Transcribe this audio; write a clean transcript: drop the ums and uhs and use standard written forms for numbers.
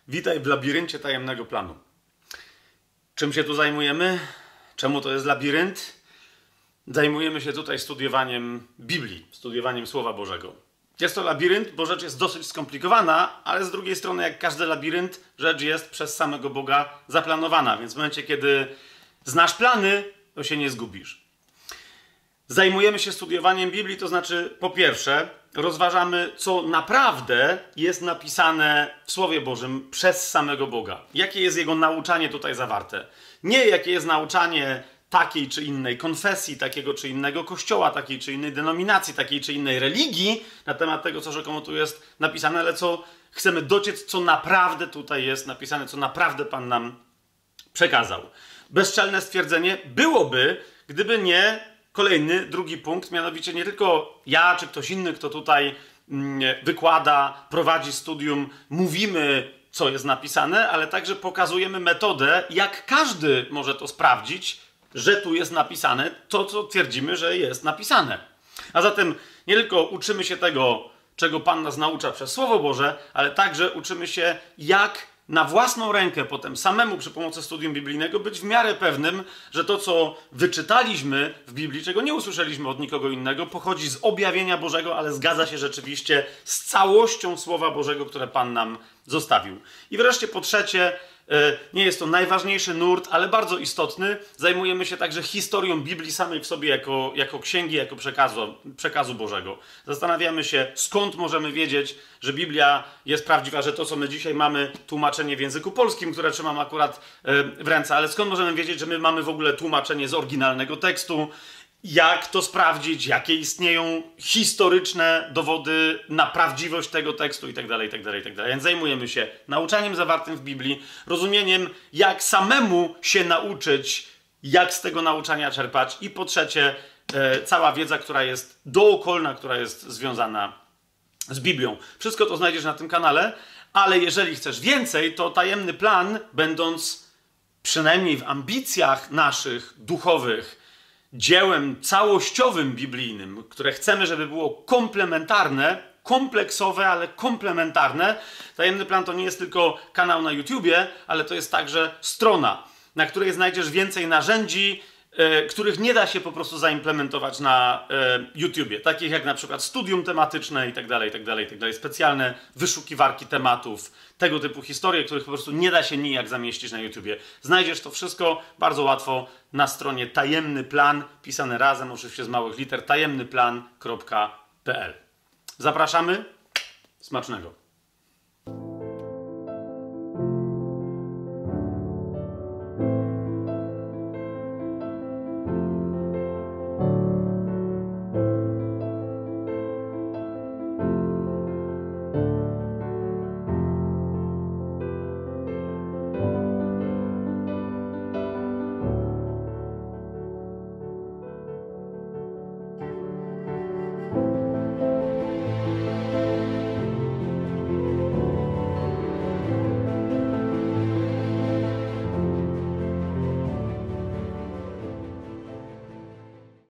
Witaj w labiryncie tajemnego planu. Czym się tu zajmujemy? Czemu to jest labirynt? Zajmujemy się tutaj studiowaniem Biblii, studiowaniem Słowa Bożego. Jest to labirynt, bo rzecz jest dosyć skomplikowana, ale z drugiej strony, jak każdy labirynt, rzecz jest przez samego Boga zaplanowana, więc w momencie, kiedy znasz plany, to się nie zgubisz. Zajmujemy się studiowaniem Biblii, to znaczy, po pierwsze, rozważamy, co naprawdę jest napisane w Słowie Bożym przez samego Boga. Jakie jest jego nauczanie tutaj zawarte. Nie jakie jest nauczanie takiej czy innej konfesji, takiego czy innego kościoła, takiej czy innej denominacji, takiej czy innej religii na temat tego, co rzekomo tu jest napisane, ale co chcemy dociec, co naprawdę tutaj jest napisane, co naprawdę Pan nam przekazał. Bezczelne stwierdzenie byłoby, gdyby nie kolejny, drugi punkt, mianowicie nie tylko ja czy ktoś inny, kto tutaj wykłada, prowadzi studium, mówimy, co jest napisane, ale także pokazujemy metodę, jak każdy może to sprawdzić, że tu jest napisane to, co twierdzimy, że jest napisane. A zatem nie tylko uczymy się tego, czego Pan nas naucza przez Słowo Boże, ale także uczymy się, jak na własną rękę potem samemu przy pomocy studium biblijnego być w miarę pewnym, że to, co wyczytaliśmy w Biblii, czego nie usłyszeliśmy od nikogo innego, pochodzi z objawienia Bożego, ale zgadza się rzeczywiście z całością Słowa Bożego, które Pan nam zostawił. I wreszcie po trzecie, nie jest to najważniejszy nurt, ale bardzo istotny. Zajmujemy się także historią Biblii samej w sobie jako księgi, jako przekazu Bożego. Zastanawiamy się, skąd możemy wiedzieć, że Biblia jest prawdziwa, że to, co my dzisiaj mamy, tłumaczenie w języku polskim, które trzymam akurat w ręce, ale skąd możemy wiedzieć, że my mamy w ogóle tłumaczenie z oryginalnego tekstu, jak to sprawdzić, jakie istnieją historyczne dowody na prawdziwość tego tekstu itd., itd., itd. Więc zajmujemy się nauczaniem zawartym w Biblii, rozumieniem, jak samemu się nauczyć, jak z tego nauczania czerpać i po trzecie, cała wiedza, która jest dookolna, która jest związana z Biblią. Wszystko to znajdziesz na tym kanale, ale jeżeli chcesz więcej, to tajemny plan, będąc przynajmniej w ambicjach naszych duchowych, dziełem całościowym biblijnym, które chcemy, żeby było komplementarne, kompleksowe, ale komplementarne. Tajemny plan to nie jest tylko kanał na YouTubie, ale to jest także strona, na której znajdziesz więcej narzędzi, których nie da się po prostu zaimplementować na YouTubie. Takich jak na przykład studium tematyczne itd., specjalne wyszukiwarki tematów, tego typu historie, których po prostu nie da się nijak zamieścić na YouTubie. Znajdziesz to wszystko bardzo łatwo na stronie Tajemny Plan, pisane razem, oczywiście z małych liter, tajemnyplan.pl. Zapraszamy. Smacznego.